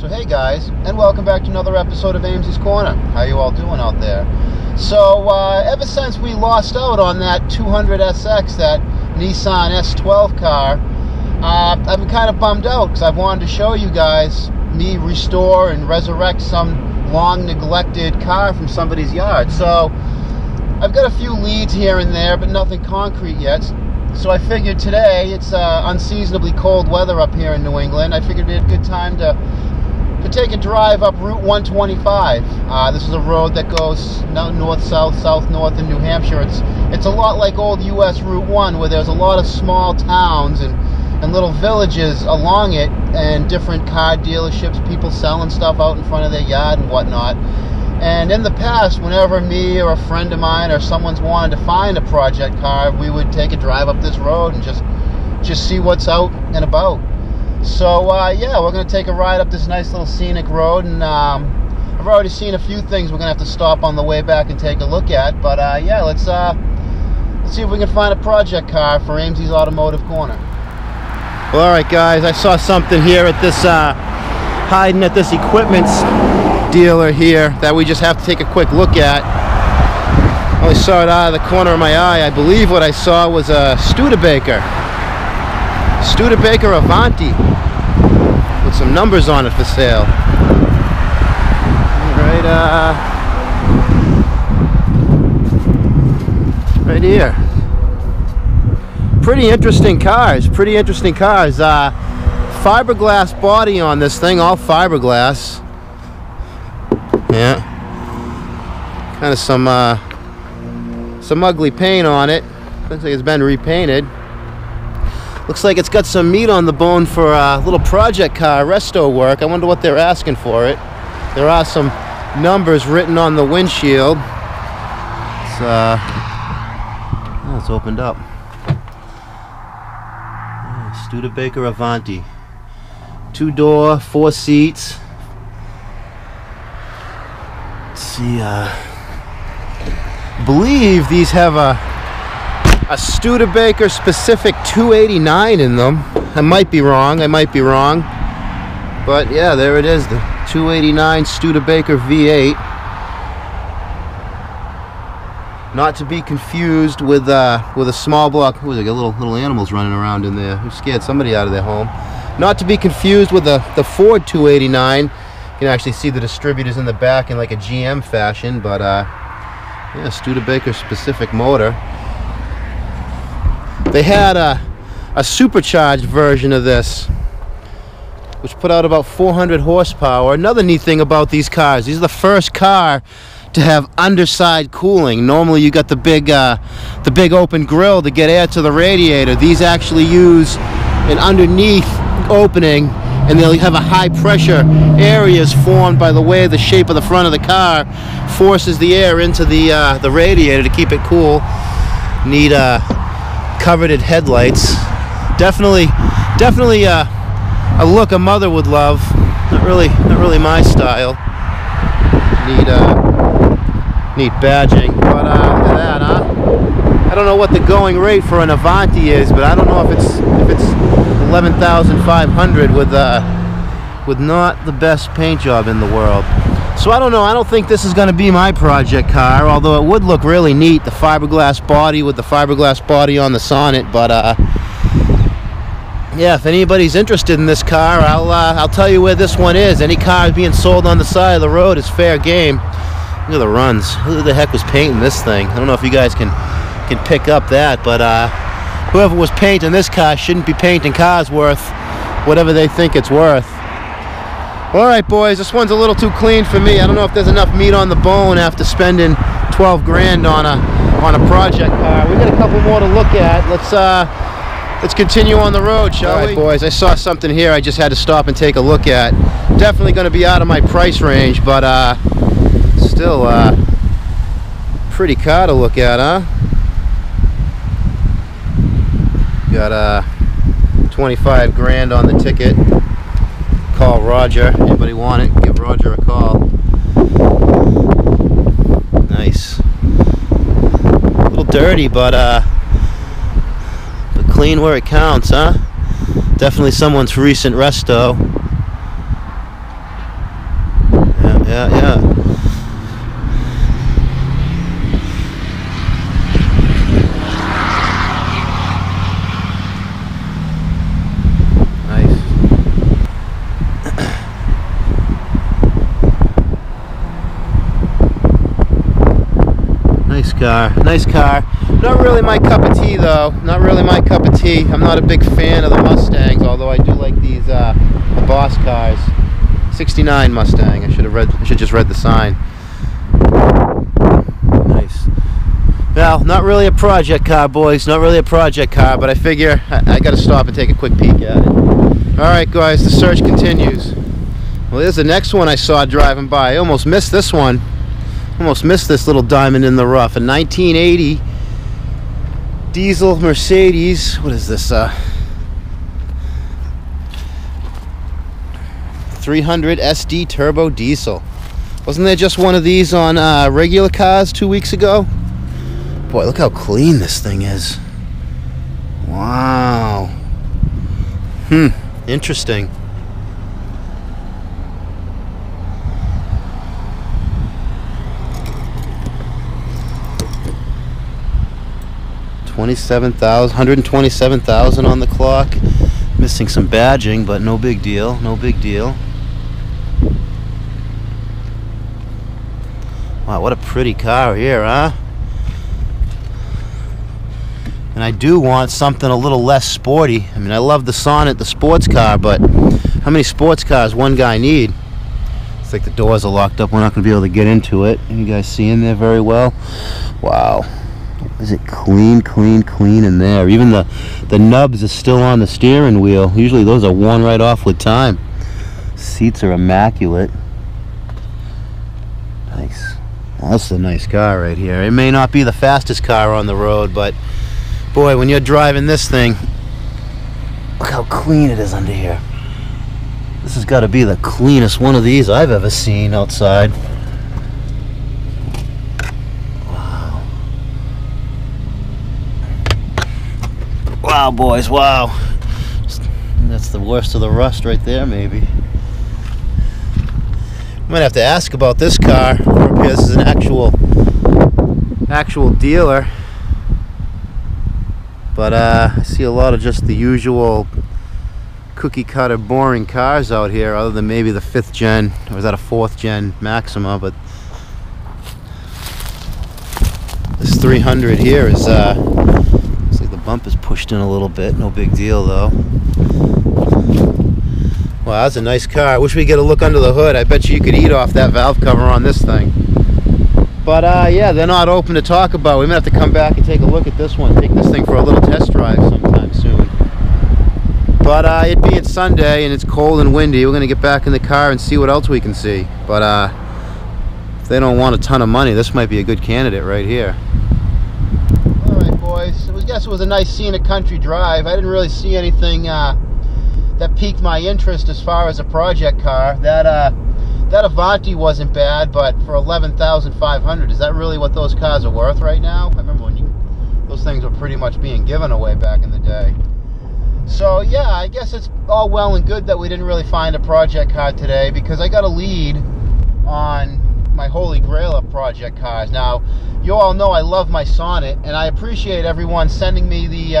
So hey guys, and welcome back to another episode of Ames's Corner. How you all doing out there? So ever since we lost out on that 200SX, that Nissan S12 car, I've been kind of bummed out because I've wanted to show you guys me restore and resurrect some long neglected car from somebody's yard. So I've got a few leads here and there, but nothing concrete yet. So I figured today, it's unseasonably cold weather up here in New England. I figured it'd be a good time to take a drive up Route 125. This is a road that goes north-south, south-north in New Hampshire. It's a lot like old US Route 1, where there's a lot of small towns and little villages along it, and different car dealerships, people selling stuff out in front of their yard and whatnot. And in the past, whenever me or a friend of mine or someone's wanted to find a project car, we would take a drive up this road and just see what's out and about. So yeah, we're going to take a ride up this nice little scenic road, and I've already seen a few things we're going to have to stop on the way back and take a look at. But yeah, let's see if we can find a project car for Ames's Automotive Corner. Well, alright guys, I saw something here at this hiding at this equipment dealer here that we just have to take a quick look at. I only saw it out of the corner of my eye. I believe what I saw was a Studebaker Avanti with some numbers on it for sale. Right here. Pretty interesting cars. Fiberglass body on this thing, all fiberglass. Yeah. Kind of some ugly paint on it. Looks like it's been repainted. Looks like it's got some meat on the bone for a little project car resto work. I wonder what they're asking for it. There are some numbers written on the windshield. It's opened up. Yeah, Studebaker Avanti. 2-door, 4 seats. Let's see, I believe these have a Studebaker specific 289 in them. I might be wrong, but yeah, there it is, the 289 Studebaker V8. Not to be confused with a small block. Ooh, they got little animals running around in there. Who scared somebody out of their home? Not to be confused with the Ford 289. You can actually see the distributors in the back in like a GM fashion, but yeah, Studebaker specific motor. They had a supercharged version of this, which put out about 400 horsepower. Another neat thing about these cars, these are the first car to have underside cooling. Normally you got the big open grill to get air to the radiator. These actually use an underneath opening, and they'll have a high pressure areas formed by the way the shape of the front of the car forces the air into the radiator to keep it cool. Need coveted headlights. Definitely a look a mother would love. Not really my style. Need badging, but look at that, huh? I don't know what the going rate for an Avanti is, but I don't know if it's 11,500 with not the best paint job in the world. So I don't know. I don't think this is going to be my project car, although it would look really neat, the fiberglass body with the fiberglass body on the sonnet. But yeah, if anybody's interested in this car, I'll tell you where this one is. Any car being sold on the side of the road is fair game. Look at the runs. Who the heck was painting this thing? I don't know if you guys can pick up that, but whoever was painting this car shouldn't be painting cars worth whatever they think it's worth. Alright boys, this one's a little too clean for me. I don't know if there's enough meat on the bone after spending 12 grand on a project car. We got a couple more to look at. Let's continue on the road, shall we? Alright boys, I saw something here I just had to stop and take a look at. Definitely going to be out of my price range, but still pretty car to look at, huh? Got 25 grand on the ticket. Call Roger. Anybody want it, give Roger a call. Nice. A little dirty, but clean where it counts, huh? Definitely someone's recent resto. car. Nice car. Not really my cup of tea, though. Not really my cup of tea. I'm not a big fan of the Mustangs, although I do like these the Boss cars. 69 Mustang. I should just read the sign. Nice. Well, not really a project car, boys. Not really a project car, but I figure I got to stop and take a quick peek at it. All right, guys. The search continues. Well, there's the next one I saw driving by. I almost missed this one. Almost missed this little diamond in the rough. A 1980 diesel Mercedes. What is this? 300 SD turbo diesel. Wasn't there just one of these on regular cars 2 weeks ago? Boy, look how clean this thing is. Wow. Interesting. 127,000 on the clock. Missing some badging, but no big deal. No big deal. Wow, what a pretty car here, huh? And I do want something a little less sporty. I mean, I love the Sonnet, the sports car, but how many sports cars one guy need? It's like the doors are locked up. We're not going to be able to get into it. You guys see in there very well? Wow. Is it clean in there? Even the nubs are still on the steering wheel. Usually those are worn right off with time. Seats are immaculate. Nice. Well, that's a nice car right here. It may not be the fastest car on the road, but boy, when you're driving this thing, look how clean it is under here. This has got to be the cleanest one of these I've ever seen outside. Wow, boys, wow. That's the worst of the rust right there, maybe. Might have to ask about this car. This is an actual dealer. But I see a lot of just the usual cookie cutter boring cars out here, other than maybe the 5th gen, or is that a 4th gen Maxima, but this 300 here is bump is pushed in a little bit. No big deal, though. Wow, that's a nice car. I wish we could get a look under the hood. I bet you could eat off that valve cover on this thing. But yeah, they're not open to talk about. We might have to come back and take a look at this one. Take this thing for a little test drive sometime soon. But it being Sunday and it's cold and windy, we're going to get back in the car and see what else we can see. But if they don't want a ton of money, this might be a good candidate right here. I guess it was a nice scenic country drive. I didn't really see anything that piqued my interest as far as a project car. That Avanti wasn't bad, but for $11,500, is that really what those cars are worth right now? I remember when those things were pretty much being given away back in the day. So yeah, I guess it's all well and good that we didn't really find a project car today, because I got a lead on my holy grail of project cars. Now, you all know I love my Sonnet, and I appreciate everyone sending me the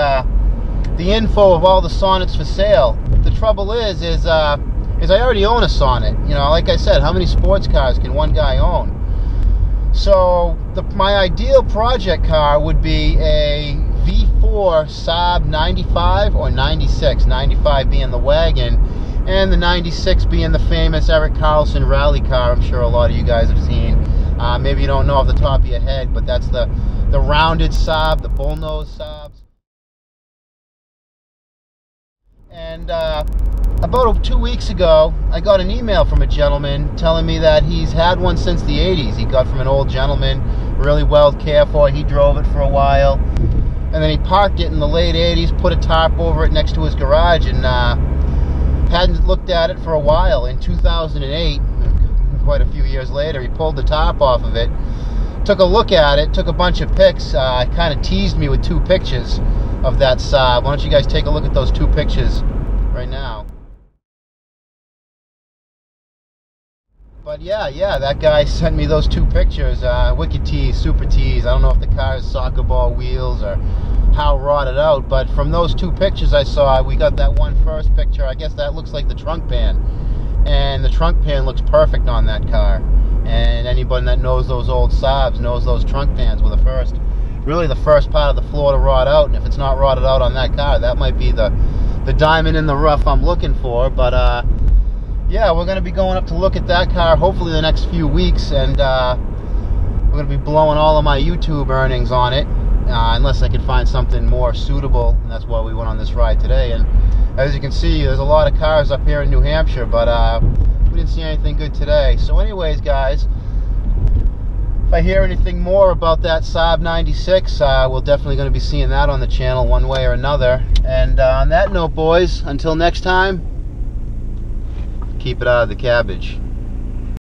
info of all the Sonnets for sale. The trouble is I already own a Sonnet. You know, like I said, how many sports cars can one guy own? So my ideal project car would be a V4 Saab 95 or 96. 95 being the wagon, and the 96 being the famous Eric Carlson rally car. I'm sure a lot of you guys have seen. Maybe you don't know off the top of your head, but that's the rounded Saab, the bullnose Saabs. And about 2 weeks ago, I got an email from a gentleman telling me that he's had one since the 80s. He got from an old gentleman, really well cared for. He drove it for a while, and then he parked it in the late 80s, put a tarp over it next to his garage, and hadn't looked at it for a while. In 2008, quite a few years later, he pulled the top off of it, took a look at it, took a bunch of pics, kind of teased me with 2 pictures of that Saab. Why don't you guys take a look at those 2 pictures right now. But yeah, that guy sent me those 2 pictures. Wicked tease, super tease. I don't know if the car is soccer ball wheels or how rotted out, but from those 2 pictures I saw, we got that one first picture. I guess that looks like the trunk pan, and the trunk pan looks perfect on that car. And anybody that knows those old Saabs knows those trunk pans were really the first part of the floor to rot out. And if it's not rotted out on that car, that might be the diamond in the rough I'm looking for. But yeah, we're going to be going up to look at that car hopefully the next few weeks, and we're going to be blowing all of my YouTube earnings on it, unless I can find something more suitable, and that's why we went on this ride today. And as you can see, there's a lot of cars up here in New Hampshire, but we didn't see anything good today. So anyways, guys, if I hear anything more about that Saab 96, we're definitely going to be seeing that on the channel one way or another. And on that note, boys, until next time, keep it out of the cabbage.